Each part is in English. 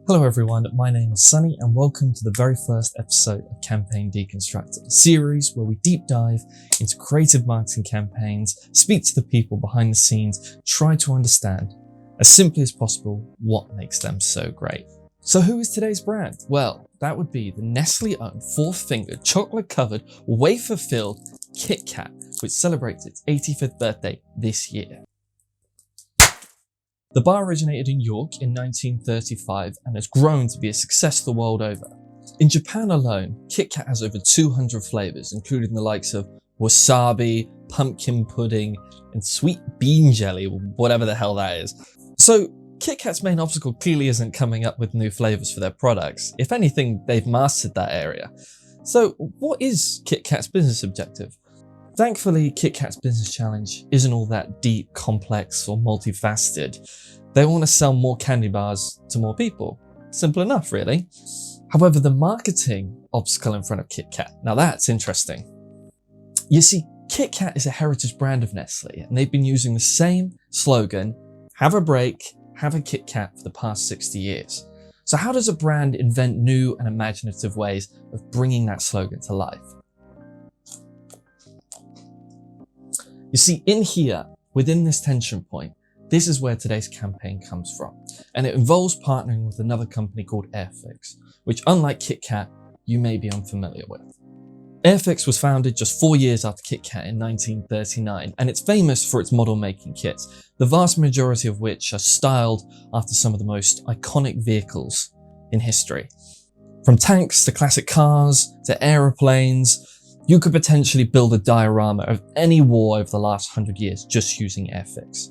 Hello everyone, my name is Sunny and welcome to the very first episode of Campaign Deconstructed, a series where we deep dive into creative marketing campaigns, speak to the people behind the scenes, try to understand, as simply as possible, what makes them so great. So who is today's brand? Well, that would be the Nestle-owned four-fingered, chocolate-covered, wafer-filled KitKat, which celebrates its 85th birthday this year. The bar originated in York in 1935 and has grown to be a success the world over. In Japan alone, KitKat has over 200 flavors, including the likes of wasabi, pumpkin pudding, and sweet bean jelly, whatever the hell that is. So KitKat's main obstacle clearly isn't coming up with new flavors for their products. If anything, they've mastered that area. So what is KitKat's business objective? Thankfully, KitKat's business challenge isn't all that deep, complex, or multifaceted. They want to sell more candy bars to more people. Simple enough, really. However, the marketing obstacle in front of KitKat, now that's interesting. You see, KitKat is a heritage brand of Nestle, and they've been using the same slogan, have a break, have a KitKat, for the past 60 years. So how does a brand invent new and imaginative ways of bringing that slogan to life? You see, in here, within this tension point, this is where today's campaign comes from. And it involves partnering with another company called Airfix, which unlike KitKat, you may be unfamiliar with. Airfix was founded just 4 years after KitKat in 1939, and it's famous for its model making kits, the vast majority of which are styled after some of the most iconic vehicles in history. From tanks to classic cars to aeroplanes, you could potentially build a diorama of any war over the last 100 years just using Airfix.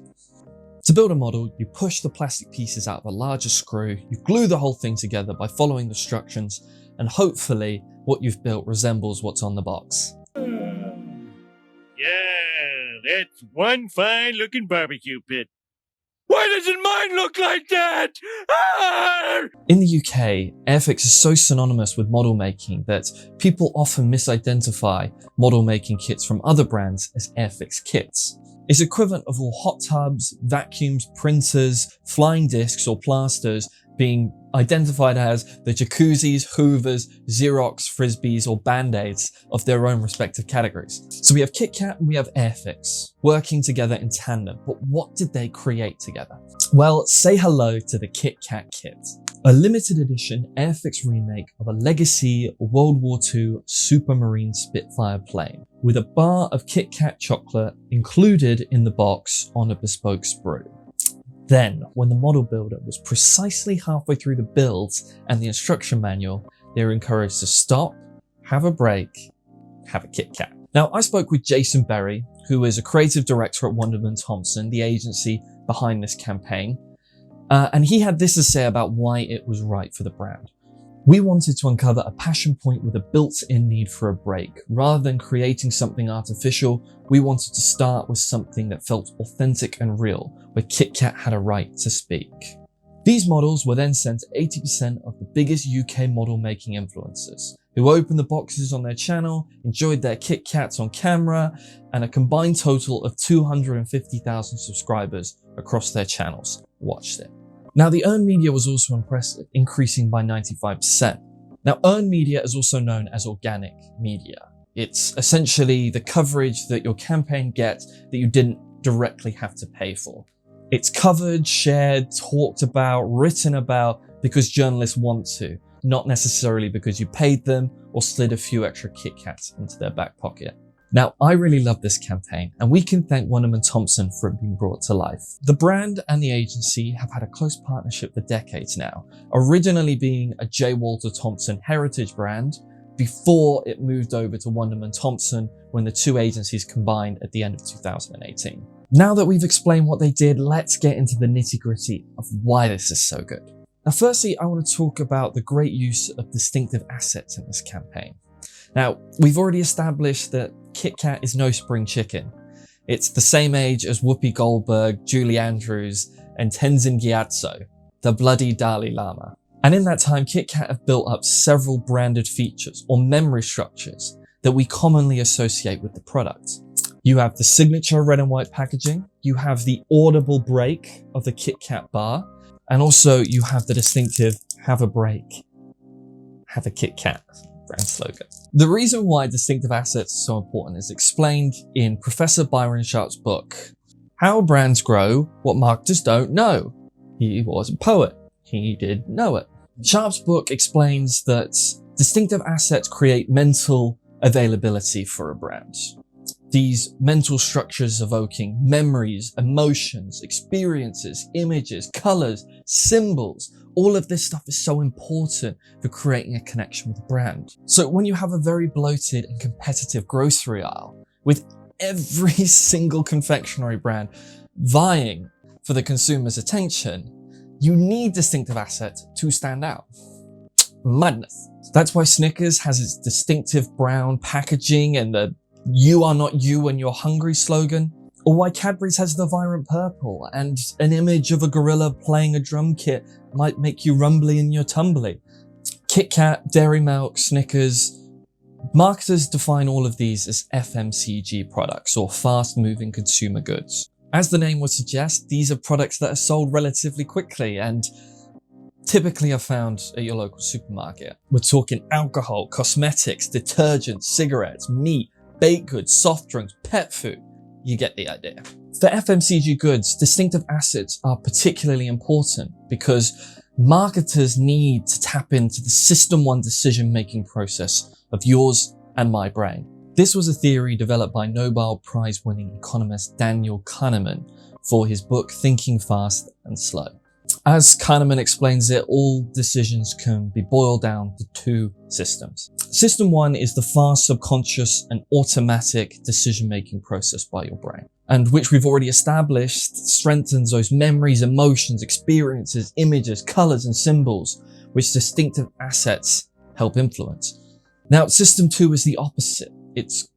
To build a model, you push the plastic pieces out of a larger screw, you glue the whole thing together by following the instructions, and hopefully what you've built resembles what's on the box. Yeah, that's one fine looking barbecue pit. Why doesn't mine look like that? Ah! In the UK, Airfix is so synonymous with model making that people often misidentify model making kits from other brands as Airfix kits. It's equivalent of all hot tubs, vacuums, printers, flying discs or plasters being identified as the jacuzzis, hoovers, Xerox, frisbees or band-aids of their own respective categories. So we have KitKat and we have Airfix working together in tandem, but what did they create together? Well, say hello to the KitKat Kit, a limited edition Airfix remake of a legacy World War II Supermarine Spitfire plane with a bar of KitKat chocolate included in the box on a bespoke sprue. Then, when the model builder was precisely halfway through the build and the instruction manual, they were encouraged to stop, have a break, have a KitKat. Now, I spoke with Jason Berry, who is a creative director at Wunderman Thompson, the agency behind this campaign, and he had this to say about why it was right for the brand. We wanted to uncover a passion point with a built-in need for a break. Rather than creating something artificial, we wanted to start with something that felt authentic and real, where KitKat had a right to speak. These models were then sent to 80% of the biggest UK model making influencers, who opened the boxes on their channel, enjoyed their KitKats on camera, and a combined total of 250,000 subscribers across their channels watched it. Now, the earned media was also impressive, increasing by 95%. Now, earned media is also known as organic media. It's essentially the coverage that your campaign gets that you didn't directly have to pay for. It's covered, shared, talked about, written about because journalists want to, not necessarily because you paid them or slid a few extra KitKats into their back pocket. Now, I really love this campaign, and we can thank Wunderman Thompson for it being brought to life. The brand and the agency have had a close partnership for decades now, originally being a J. Walter Thompson heritage brand before it moved over to Wunderman Thompson when the two agencies combined at the end of 2018. Now that we've explained what they did, let's get into the nitty-gritty of why this is so good. Now, firstly, I want to talk about the great use of distinctive assets in this campaign. Now, we've already established that KitKat is no spring chicken. It's the same age as Whoopi Goldberg, Julie Andrews, and Tenzin Gyatso, the bloody Dalai Lama. And in that time, KitKat have built up several branded features or memory structures that we commonly associate with the product. You have the signature red and white packaging, you have the audible break of the KitKat bar, And also you have the distinctive "have a break, have a KitKat" brand slogan. The reason why distinctive assets are so important is explained in Professor Byron Sharp's book, How Brands Grow What Marketers Don't Know. He was a poet. He did know it. Sharp's book explains that distinctive assets create mental availability for a brand. These mental structures evoking memories, emotions, experiences, images, colors, symbols, all of this stuff is so important for creating a connection with the brand. So when you have a very bloated and competitive grocery aisle with every single confectionery brand vying for the consumer's attention, you need distinctive assets to stand out. Madness. That's why Snickers has its distinctive brown packaging and the "You are not you when you're hungry" slogan, or why Cadbury's has the vibrant purple and an image of a gorilla playing a drum kit might make you rumbly in your tumbly. KitKat, Dairy Milk, Snickers. Marketers define all of these as FMCG products, or fast-moving consumer goods. As the name would suggest, these are products that are sold relatively quickly and typically are found at your local supermarket. We're talking alcohol, cosmetics, detergents, cigarettes, meat, baked goods, soft drinks, pet food. You get the idea. For FMCG goods, distinctive assets are particularly important because marketers need to tap into the System 1 decision-making process of yours and my brain. This was a theory developed by Nobel Prize-winning economist Daniel Kahneman for his book Thinking Fast and Slow. As Kahneman explains it, all decisions can be boiled down to two systems. System 1 is the fast, subconscious, and automatic decision-making process by your brain, and which we've already established strengthens those memories, emotions, experiences, images, colors, and symbols, which distinctive assets help influence. Now, System 2 is the opposite. It's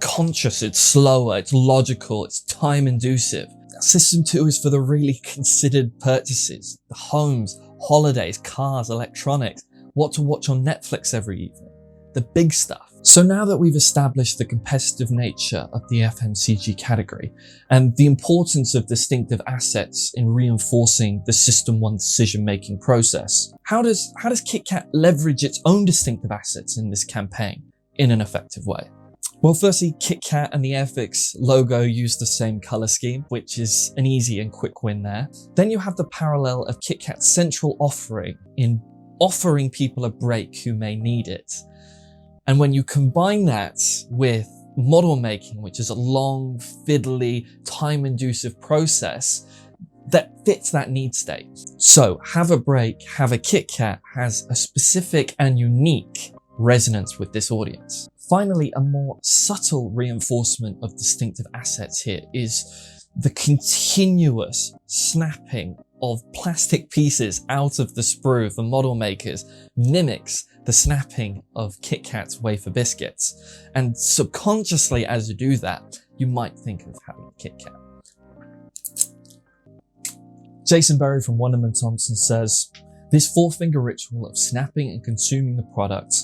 conscious, it's slower, it's logical, it's time-inducive. System 2 is for the really considered purchases, the homes, holidays, cars, electronics, what to watch on Netflix every evening, the big stuff. So now that we've established the competitive nature of the FMCG category and the importance of distinctive assets in reinforcing the System 1 decision-making process, how does KitKat leverage its own distinctive assets in this campaign in an effective way? Well, firstly, KitKat and the FX logo use the same color scheme, which is an easy and quick win there. Then you have the parallel of KitKat's central offering in offering people a break who may need it. And when you combine that with model making, which is a long, fiddly, time-inducive process that fits that need state. So have a break, have a KitKat has a specific and unique resonance with this audience. Finally, a more subtle reinforcement of distinctive assets here is the continuous snapping of plastic pieces out of the sprue for model makers mimics the snapping of KitKat's wafer biscuits. And subconsciously, as you do that, you might think of having a KitKat. Jason Berry from Wunderman Thompson says, "This four-finger ritual of snapping and consuming the product,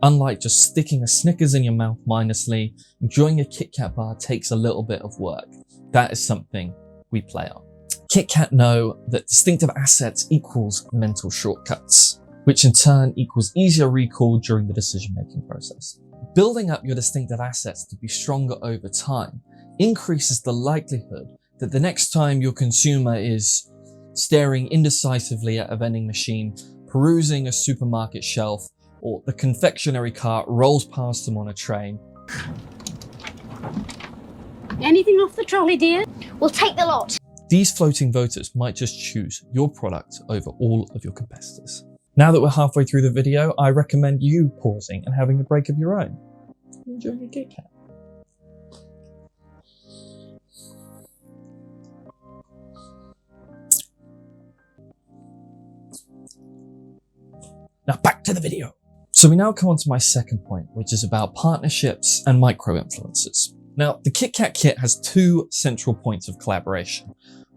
unlike just sticking a Snickers in your mouth mindlessly, enjoying a KitKat bar takes a little bit of work. That is something we play on." KitKat know that distinctive assets equals mental shortcuts, which in turn equals easier recall during the decision-making process. Building up your distinctive assets to be stronger over time increases the likelihood that the next time your consumer is staring indecisively at a vending machine, perusing a supermarket shelf, or the confectionery cart rolls past them on a train. Anything off the trolley, dear? We'll take the lot. These floating voters might just choose your product over all of your competitors. Now that we're halfway through the video, I recommend you pausing and having a break of your own. Enjoy your KitKat. Now back to the video. So we now come on to my second point, which is about partnerships and micro-influencers. Now, the KitKat Kit has two central points of collaboration,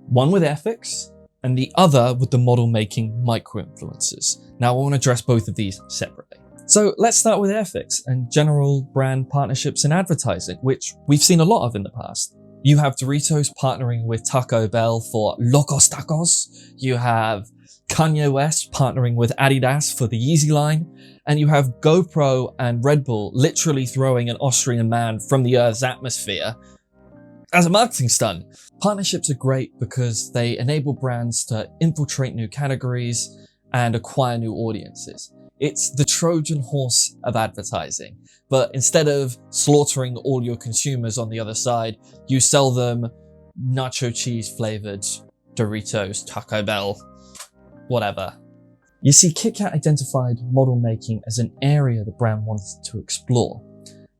one with ethics and the other with the model-making micro-influencers. Now, I want to address both of these separately. So let's start with ethics and general brand partnerships in advertising, which we've seen a lot of in the past. You have Doritos partnering with Taco Bell for Locos Tacos. You have Kanye West partnering with Adidas for the Yeezy line, and you have GoPro and Red Bull literally throwing an Austrian man from the Earth's atmosphere as a marketing stunt. Partnerships are great because they enable brands to infiltrate new categories and acquire new audiences. It's the Trojan horse of advertising, but instead of slaughtering all your consumers on the other side, you sell them nacho cheese flavored Doritos, Taco Bell, whatever. You see, KitKat identified model making as an area the brand wanted to explore,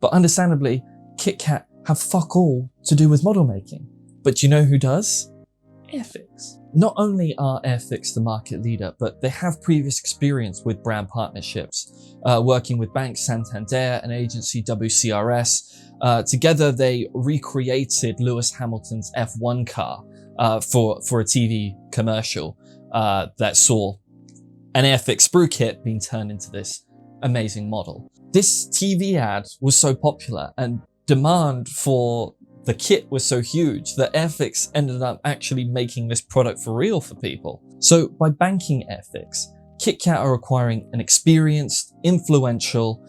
but understandably, KitKat have fuck all to do with model making. But do you know who does? Airfix. Not only are Airfix the market leader, but they have previous experience with brand partnerships, working with Bank Santander and agency WCRS. Together, they recreated Lewis Hamilton's F1 car for a TV commercial that saw an Airfix sprue kit being turned into this amazing model. This TV ad was so popular and demand for the kit was so huge that Airfix ended up actually making this product for real for people. So by banking Airfix, KitKat are acquiring an experienced, influential,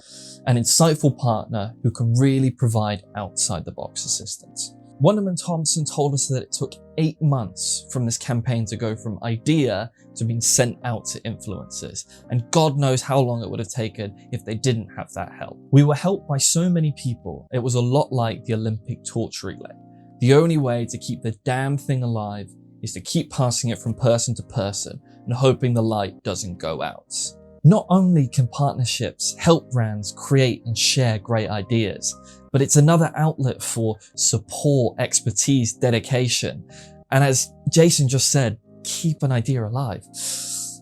and insightful partner who can really provide outside-the-box assistance. Wunderman Thompson told us that it took 8 months from this campaign to go from idea to being sent out to influencers, and God knows how long it would have taken if they didn't have that help. We were helped by so many people, it was a lot like the Olympic torch relay. The only way to keep the damn thing alive is to keep passing it from person to person and hoping the light doesn't go out. Not only can partnerships help brands create and share great ideas, but it's another outlet for support, expertise, dedication, and as Jason just said, keep an idea alive.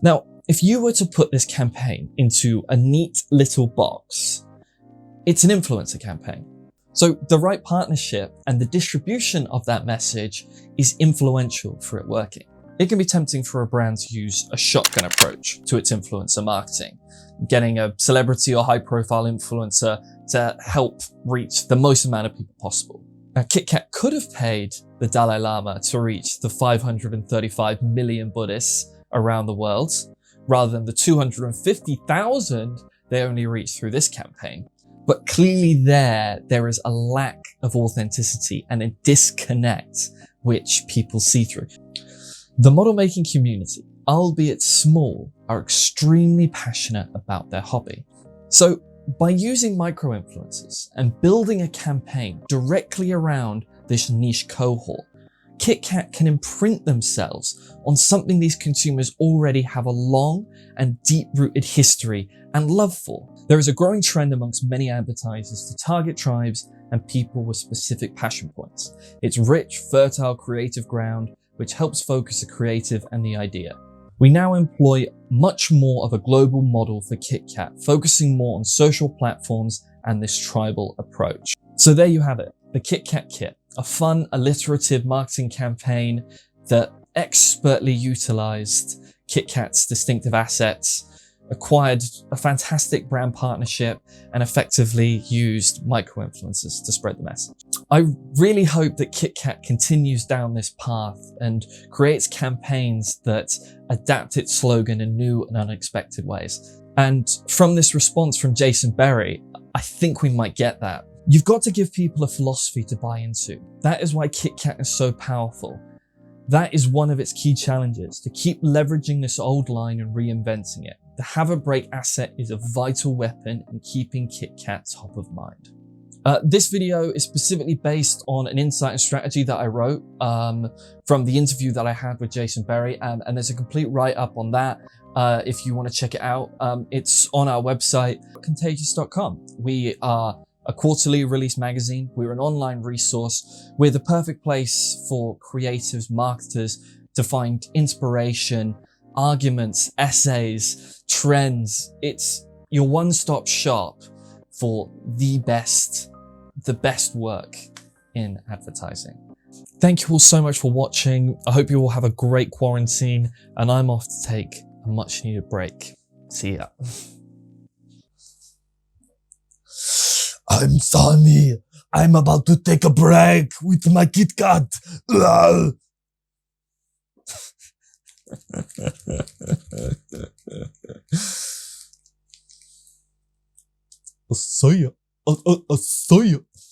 Now, if you were to put this campaign into a neat little box, it's an influencer campaign. So the right partnership and the distribution of that message is influential for it working. It can be tempting for a brand to use a shotgun approach to its influencer marketing, getting a celebrity or high-profile influencer to help reach the most amount of people possible. Now, KitKat could have paid the Dalai Lama to reach the 535 million Buddhists around the world, rather than the 250,000 they only reached through this campaign. But clearly there is a lack of authenticity and a disconnect which people see through. The model making community, albeit small, are extremely passionate about their hobby. So by using micro-influencers and building a campaign directly around this niche cohort, KitKat can imprint themselves on something these consumers already have a long and deep-rooted history and love for. There is a growing trend amongst many advertisers to target tribes and people with specific passion points. It's rich, fertile, creative ground, which helps focus the creative and the idea. We now employ much more of a global model for KitKat, focusing more on social platforms and this tribal approach. So there you have it, the KitKat Kit, a fun, alliterative marketing campaign that expertly utilized KitKat's distinctive assets, acquired a fantastic brand partnership, and effectively used micro-influencers to spread the message. I really hope that KitKat continues down this path and creates campaigns that adapt its slogan in new and unexpected ways. And from this response from Jason Berry, I think we might get that. You've got to give people a philosophy to buy into. That is why KitKat is so powerful. That is one of its key challenges, to keep leveraging this old line and reinventing it. The have a break asset is a vital weapon in keeping KitKat top of mind. This video is specifically based on an insight and strategy that I wrote from the interview that I had with Jason Berry, and there's a complete write-up on that if you want to check it out. It's on our website, contagious.com. We are a quarterly release magazine. We're an online resource. We're the perfect place for creatives, marketers to find inspiration, arguments, essays, trends. It's your one-stop shop for the best work in advertising. Thank you all so much for watching. I hope you all have a great quarantine, and I'm off to take a much needed break. See ya. I'm Sonny. I'm about to take a break with my KitKat. I'll see ya. I'll see ya.